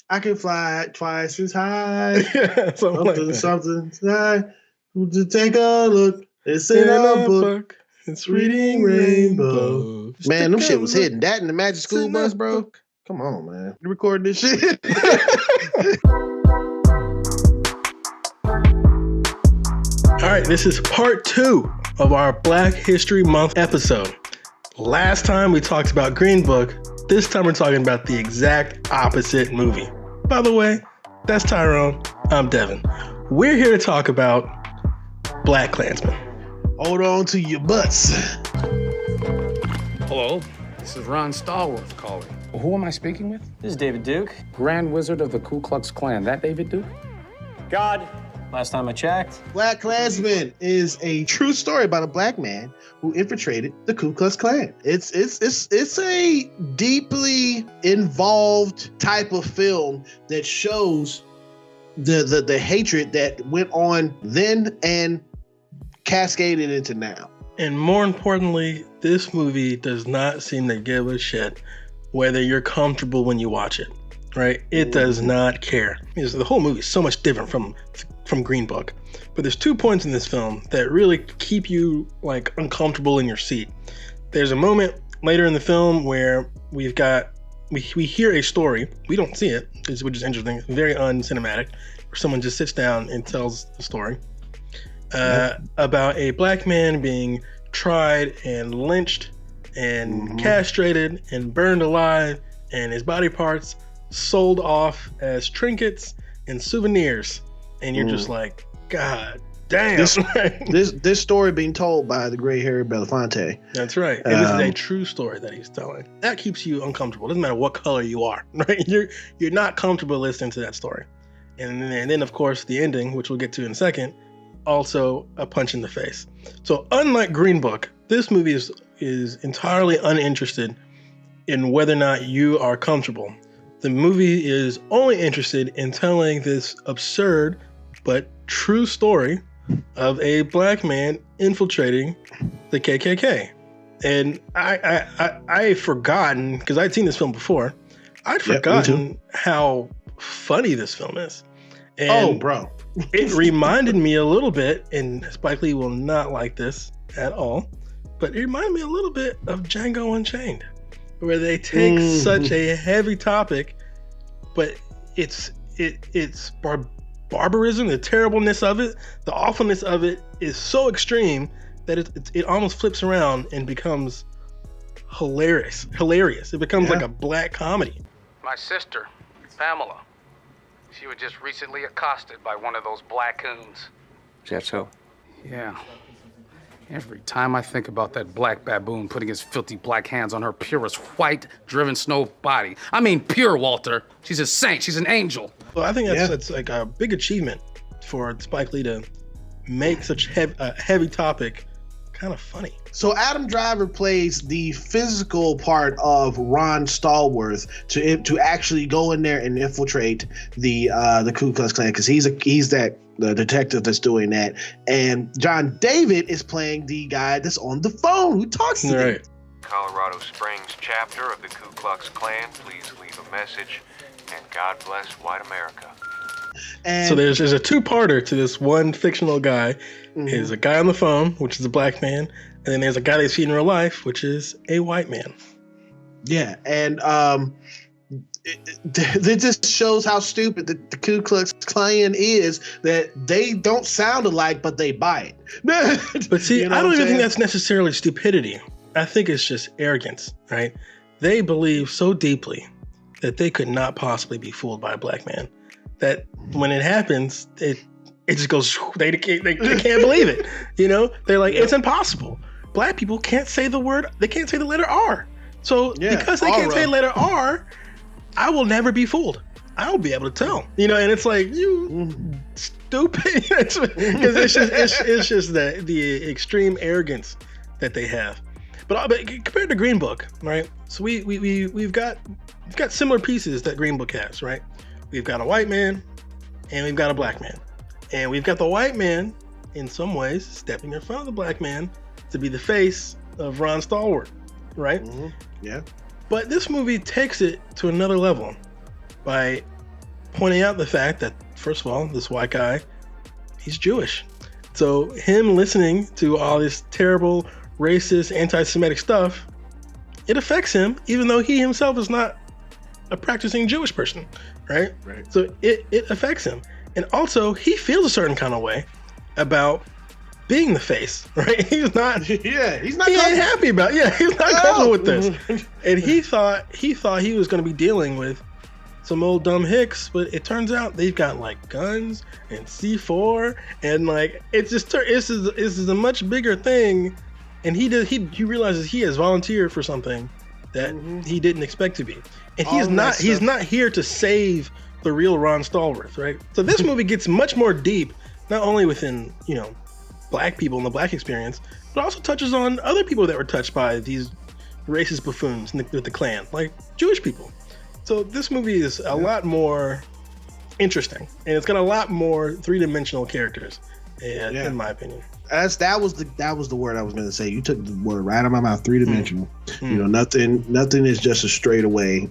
I can fly twice as high. something high. To take a look. It's in a book. It's reading rainbow. Man, them shit was hitting. That in the Magic School Bus, bro. Come on, man. You recording this shit? All right, this is part 2 of our Black History Month episode. Last time we talked about Green Book. This time we're talking about the exact opposite movie. By the way, that's Tyrone. I'm Devin. We're here to talk about Blackkklansman. Hold on to your butts. Hello, this is Ron Stallworth calling. Well, who am I speaking with? This is David Duke. Grand Wizard of the Ku Klux Klan. That David Duke? God. Last time I checked. Blackkklansman is a true story about a black man who infiltrated the Ku Klux Klan. It's a deeply involved type of film that shows the hatred that went on then and cascaded into now. And more importantly, this movie does not seem to give a shit whether you're comfortable when you watch it, right? It does not care. Because the whole movie is so much different from Green Book. But there's 2 points in this film that really keep you like uncomfortable in your seat. There's a moment later in the film where we hear a story. We don't see it, which is interesting, very uncinematic, where someone just sits down and tells the story about a black man being tried and lynched and castrated and burned alive, and his body parts sold off as trinkets and souvenirs. And you're just like, God damn. This story being told by the great Harry Belafonte. That's right. And this is a true story that he's telling. That keeps you uncomfortable. It doesn't matter what color you are, right? You're not comfortable listening to that story. And then of course, the ending, which we'll get to in a second, also a punch in the face. So unlike Green Book, this movie is entirely uninterested in whether or not you are comfortable. The movie is only interested in telling this absurd but true story of a black man infiltrating the KKK. And I've forgotten, because I'd seen this film before, I'd forgotten how funny this film is. And bro. It reminded me a little bit, and Spike Lee will not like this at all, but it reminded me a little bit of Django Unchained, where they take such a heavy topic, but it's barbarism, the terribleness of it, the awfulness of it is so extreme that it almost flips around and becomes hilarious. It becomes like a black comedy. My sister, Pamela. She was just recently accosted by one of those black coons. Is that so? Yeah. Every time I think about that black baboon putting his filthy black hands on her purest white driven snow body. I mean pure, Walter. She's a saint. She's an angel. Well, I think that's like a big achievement for Spike Lee to make such a heavy topic kind of funny. So Adam Driver plays the physical part of Ron Stallworth to actually go in there and infiltrate the Ku Klux Klan, because he's the detective that's doing that. And John David is playing the guy that's on the phone who talks to them. Colorado Springs chapter of the Ku Klux Klan, please leave a message, and God bless white America. And so there's a 2-parter to this one fictional guy. There's a guy on the phone, which is a black man, and then there's a guy they see in real life, which is a white man. Yeah, and it just shows how stupid the Ku Klux Klan is, that they don't sound alike, but they buy it. But see, I don't even think that's necessarily stupidity. I think it's just arrogance, right? They believe so deeply that they could not possibly be fooled by a black man, that when it happens, it just goes, they can't believe it. They're like, it's impossible. Black people can't say the word, they can't say the letter R. So because they can't say the letter R, I will never be fooled. I will be able to tell. And it's like, you stupid. Because it's just the extreme arrogance that they have. But compared to Green Book, right? So we've got similar pieces that Green Book has, right? We've got a white man and we've got a black man. And we've got the white man, in some ways, stepping in front of the black man to be the face of Ron Stallworth, right? Yeah. But this movie takes it to another level by pointing out the fact that, first of all, this white guy, he's Jewish. So him listening to all this terrible, racist, anti-Semitic stuff, it affects him, even though he himself is not a practicing Jewish person, right? So it affects him. And also, he feels a certain kind of way about being the face, right? He's not. Yeah, he's not. He ain't happy about. Yeah, he's not comfortable with this. And he thought he was going to be dealing with some old dumb hicks, but it turns out they've got like guns and C4, and like it's just this is a much bigger thing. And he realizes he has volunteered for something that he didn't expect to be, and he's not here to save the real Ron Stallworth, right? So this movie gets much more deep, not only within Black people and the Black experience, but also touches on other people that were touched by these racist buffoons with the Klan, like Jewish people. So this movie is a lot more interesting, and it's got a lot more three-dimensional characters, in my opinion. That was the word I was going to say. You took the word right out of my mouth. Three-dimensional. Nothing is just a straight away.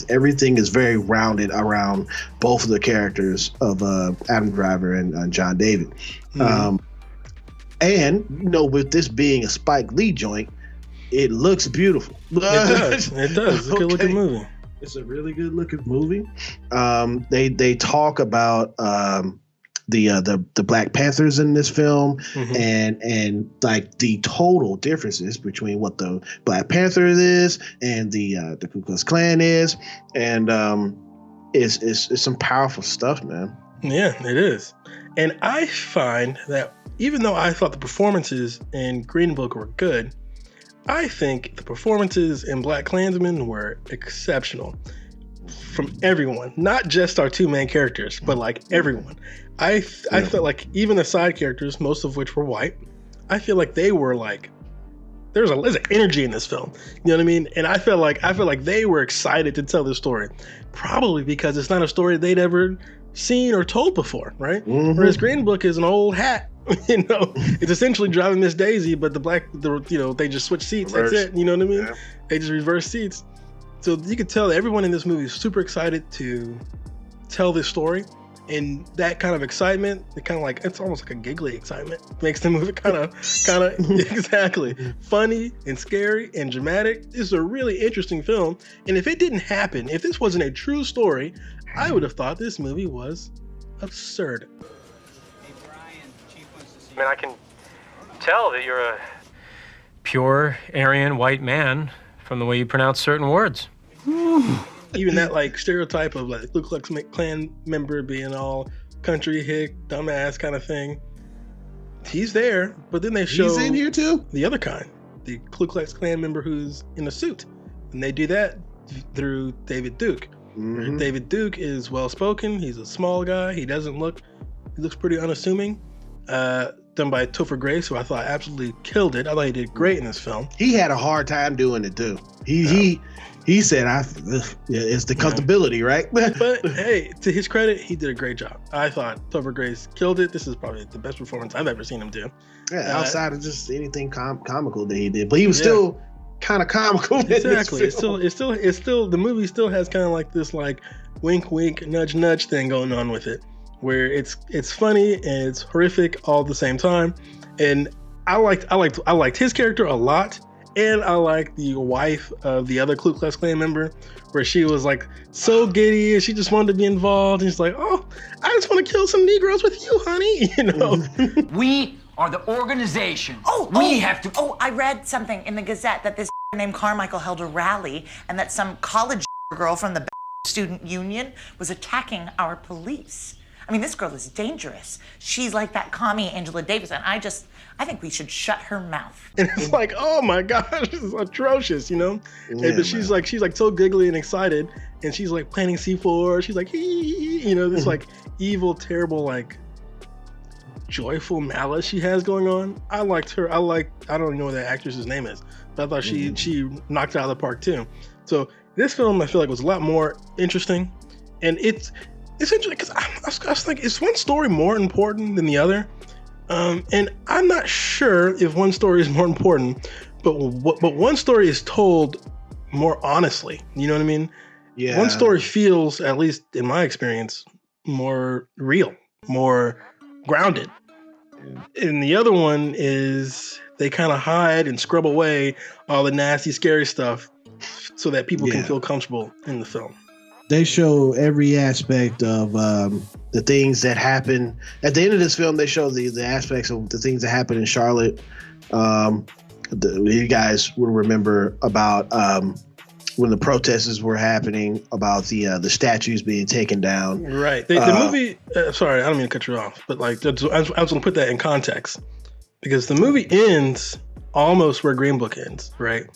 Everything is very rounded around both of the characters of Adam Driver and John David. And with this being a Spike Lee joint, it looks beautiful. It does. It's a good looking movie. It's a really good looking movie. They talk about the Black Panthers in this film, and like the total differences between what the Black Panther is and the Ku Klux Klan is, and it's some powerful stuff, man. Yeah, it is. And I find that even though I thought the performances in Green Book were good, I think the performances in BlackkKklansman were exceptional from everyone, not just our two main characters, but like everyone. I felt like even the side characters, most of which were white, I feel like they were like, there's an energy in this film. You know what I mean? And I feel like they were excited to tell this story, probably because it's not a story they'd ever seen or told before, right? Whereas Green Book is an old hat. It's essentially Driving Miss Daisy, but they just switch seats. Reverse. That's it. You know what I mean? Yeah. They just reverse seats. So you could tell that everyone in this movie is super excited to tell this story, and that kind of excitement, it's almost like a giggly excitement, makes the movie kind of exactly funny and scary and dramatic. This is a really interesting film, and if it didn't happen, if this wasn't a true story, I would have thought this movie was absurd. I mean, I can tell that you're a pure Aryan white man from the way you pronounce certain words. Even that like stereotype of like Ku Klux Klan member being all country hick, dumbass kind of thing. He's there, but then they show he's in here too. The other kind, the Ku Klux Klan member who's in a suit, and they do that through David Duke. David Duke is well spoken. He's a small guy. He looks pretty unassuming. Done by Topher Grace, who I thought absolutely killed it. I thought he did great in this film. He had a hard time doing it too. He said, it's the comfortability, right? But hey, to his credit, he did a great job. I thought Topher Grace killed it. This is probably the best performance I've ever seen him do. Yeah, outside of just anything comical that he did, but he was still kind of comical. Exactly. It's still the movie still has kind of like this like wink, wink, nudge, nudge thing going on with it, where it's funny and it's horrific all at the same time. And I liked his character a lot, and I liked the wife of the other Ku Klux Klan member, where she was like so giddy and she just wanted to be involved. And she's like, "Oh, I just want to kill some Negroes with you, honey." We are the organization. We have to. I read something in the Gazette that this named Carmichael held a rally, and that some college girl from the student union was attacking our police. I mean, this girl is dangerous. She's like that commie Angela Davis, and I think we should shut her mouth. And it's like, oh my gosh, this is atrocious, Yeah, but she's like so giggly and excited, and she's like planting C4. She's like, hee, this like evil, terrible, like joyful malice she has going on. I liked her. I don't know what that actress's name is, but I thought she knocked it out of the park too. So this film, I feel like, was a lot more interesting, and it's interesting because I was like, is one story more important than the other? And I'm not sure if one story is more important, but one story is told more honestly. You know what I mean? Yeah. One story feels, at least in my experience, more real, more grounded. And the other one is they kind of hide and scrub away all the nasty, scary stuff so that people can feel comfortable in the film. They show every aspect of the things that happen. At the end of this film, they show the aspects of the things that happen in Charlotte. You guys will remember about when the protests were happening, about the statues being taken down. Right. The movie, sorry, I don't mean to cut you off, but like I was going to put that in context because the movie ends almost where Green Book ends, right?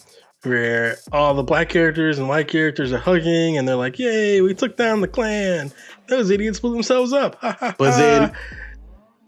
Where all the black characters and white characters are hugging and they're like, yay, we took down the Klan. Those idiots blew themselves up. But then,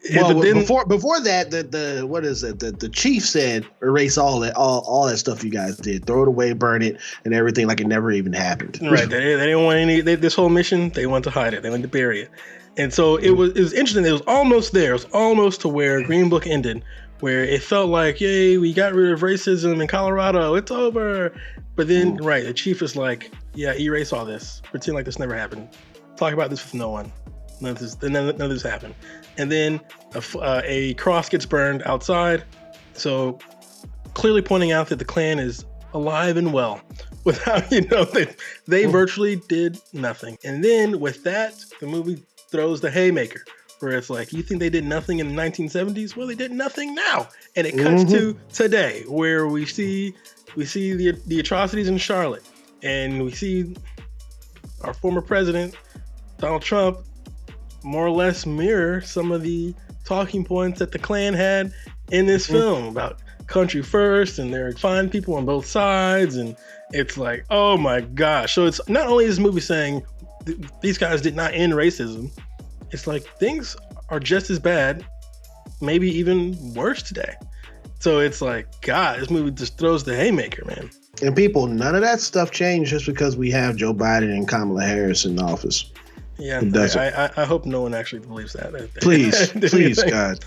before that, the chief said, erase all that stuff you guys did, throw it away, burn it, and everything like it never even happened. Right. They didn't want this whole mission. They wanted to hide it. They wanted to bury it. And so it was interesting. It was almost there. It was almost to where Green Book ended, where it felt like, yay, we got rid of racism in Colorado. It's over. But then, right, the chief is like, yeah, erase all this. Pretend like this never happened. Talk about this with no one. None of this happened. And then a cross gets burned outside. So clearly pointing out that the Klan is alive and well without, they virtually did nothing. And then with that, the movie throws the haymaker where it's like, you think they did nothing in the 1970s? Well, they did nothing now. And it cuts to today where we see the atrocities in Charlotte, and we see our former president, Donald Trump, more or less mirror some of the talking points that the Klan had in this film about country first, and they're fine people on both sides. And it's like, oh my gosh. So it's not only is this movie saying these guys did not end racism, it's like things are just as bad, maybe even worse today. So it's like, God, this movie just throws the haymaker, man. And people, none of that stuff changed just because we have Joe Biden and Kamala Harris in office. Yeah, I hope no one actually believes that. Please, God.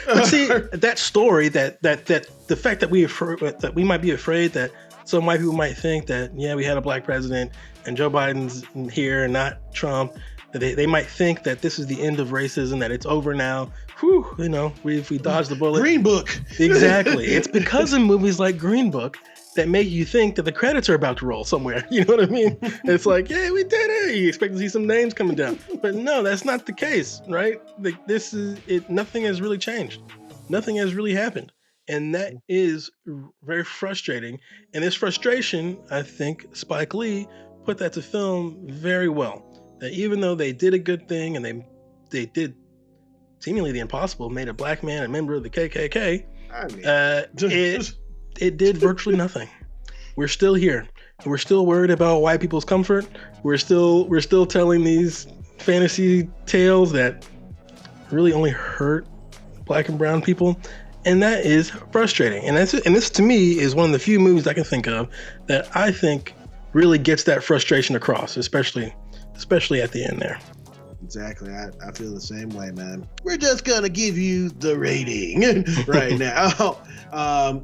But see, that story, that the fact that we might be afraid that some white people might think that, yeah, we had a black president and Joe Biden's here and not Trump. They might think that this is the end of racism, that it's over now. Whew, we dodged the bullet. Green Book. Exactly. It's because of movies like Green Book that make you think that the credits are about to roll somewhere. You know what I mean? It's like, yeah, we did it. You expect to see some names coming down. But no, that's not the case, right? This is it. Nothing has really changed. Nothing has really happened. And that is very frustrating. And this frustration, I think Spike Lee put that to film very well. That even though they did a good thing and they did seemingly the impossible, made a black man a member of the KKK, it did virtually nothing. We're still here. We're still worried about white people's comfort. We're still telling these fantasy tales that really only hurt black and brown people. And that is frustrating. And this to me is one of the few movies I can think of that I think really gets that frustration across, especially at the end there. Exactly. I feel the same way, man. We're just gonna give you the rating right now.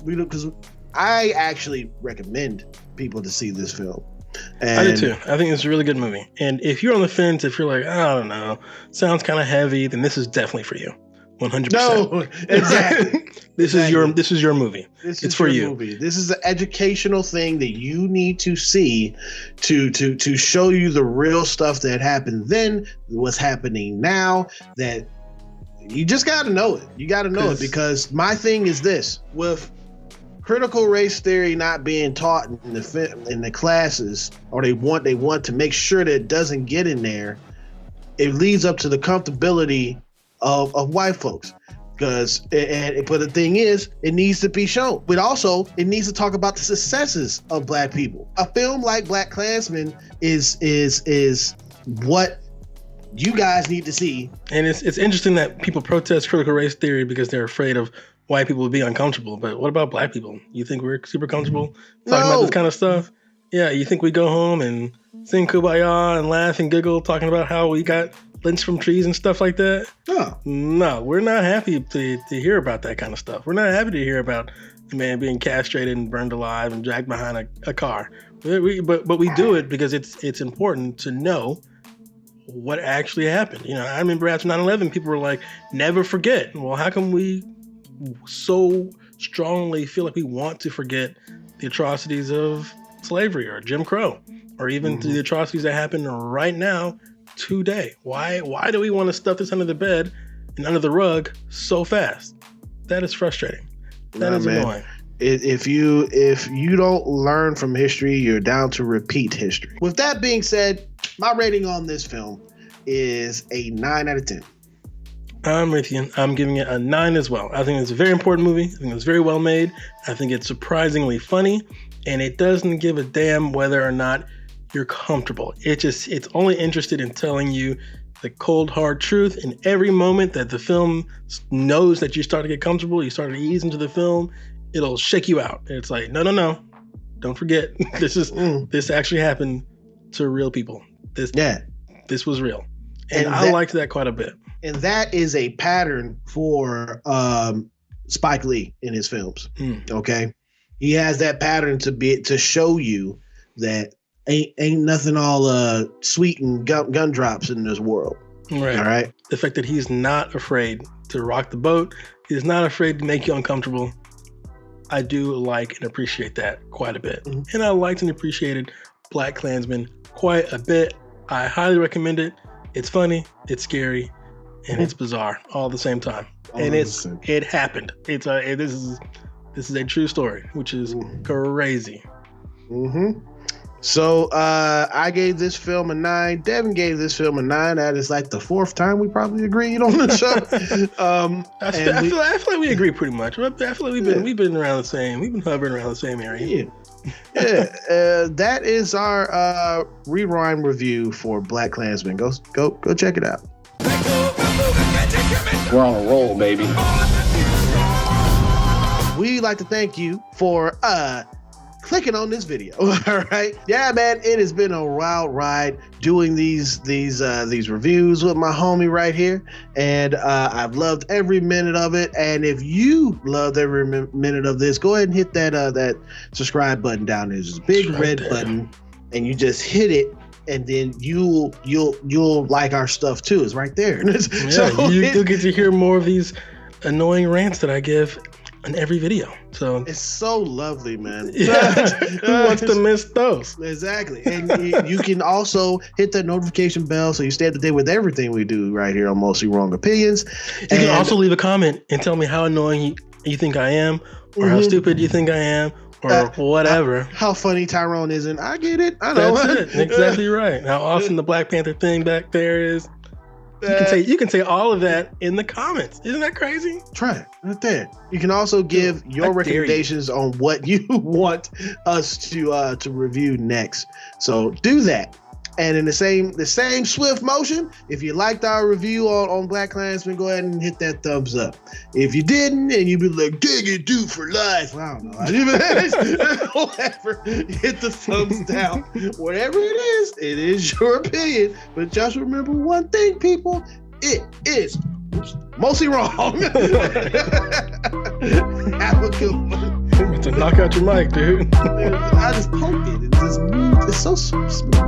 Because I actually recommend people to see this film. And I do too. I think it's a really good movie. And if you're on the fence, if you're like, I don't know, sounds kind of heavy, then this is definitely for you. 100%. No, exactly. This is your movie. It's for you. Movie. This is an educational thing that you need to see to show you the real stuff that happened then, what's happening now. That you just got to know it. You got to know it, because my thing is this: with critical race theory not being taught in the classes, or they want to make sure that it doesn't get in there, it leads up to the comfortability of white folks. But the thing is, it needs to be shown. But also, it needs to talk about the successes of black people. A film like Blackkklansman is what you guys need to see. And it's interesting that people protest critical race theory because they're afraid of white people being uncomfortable. But what about black people? You think we're super comfortable talking about this kind of stuff? Yeah, you think we go home and sing Kumbaya and laugh and giggle talking about how we got lynched from trees and stuff like that? No, we're not happy to hear about that kind of stuff. We're not happy to hear about a man being castrated and burned alive and dragged behind a car. But we do it because it's important to know what actually happened. You know, I remember after 9/11, people were like, never forget. Well, how come we so strongly feel like we want to forget the atrocities of slavery or Jim Crow, or even the atrocities that happen right now today? Why do we want to stuff this under the bed and under the rug so fast? That is frustrating. That is annoying. If you don't learn from history, you're down to repeat history. With that being said, my rating on this film is a 9 out of 10. I'm with you. I'm giving it a 9 as well. I think it's a very important movie. I think it's very well made. I think it's surprisingly funny, and it doesn't give a damn whether or not you're comfortable. It's only interested in telling you the cold, hard truth. In every moment that the film knows that you start to get comfortable, you start to ease into the film, it'll shake you out. It's like, no. Don't forget, this actually happened to real people. This was real. And I liked that quite a bit. And that is a pattern for Spike Lee in his films. Okay. He has that pattern to show you that ain't nothing all sweet and gun drops in this world. Right. All right. The fact that he's not afraid to rock the boat, he's not afraid to make you uncomfortable. I do like and appreciate that quite a bit. And I liked and appreciated BlackkKklansman quite a bit. I highly recommend it. It's funny, it's scary, and it's bizarre all at the same time. And it happened. This is a true story, which is crazy. So I gave this film a 9. Devin gave this film a 9. That is like the 4th time we probably agreed on the show. I feel like we agree pretty much. I feel like we've been around the same. We've been hovering around the same area. That is our rewind review for BlackkKklansman. Go check it out. We're on a roll, baby. We'd like to thank you for clicking on this video. All right. Yeah, man, it has been a wild ride doing these reviews with my homie right here. And I've loved every minute of it. And if you loved every minute of this, go ahead and hit that subscribe button down there. There's a big red button, and you just hit it. And then you'll like our stuff too. It's right there. You'll get to hear more of these annoying rants that I give on every video. So it's so lovely, man. Who wants to miss those? Exactly. And you can also hit that notification bell so you stay up to date with everything we do right here on Mostly Wrong Opinions. You can also leave a comment and tell me how annoying you think I am, or how stupid you think I am, or whatever. How funny Tyrone isn't. I get it. I know. That's it. Exactly right. How awesome the Black Panther thing back there is. You can say all of that in the comments. Isn't that crazy? Try it right there. You can also give your recommendations on what you want us to review next. So do that. And in the same swift motion, if you liked our review on BlackkKklansman, go ahead and hit that thumbs up. If you didn't, and you'd be like, dig it, dude, for life. I don't know. Whatever. Hit the thumbs down. Whatever it is your opinion. But just remember one thing, people. It is mostly wrong. Have a good one. To knock out your mic, dude. I just poked it. It's so smooth. No,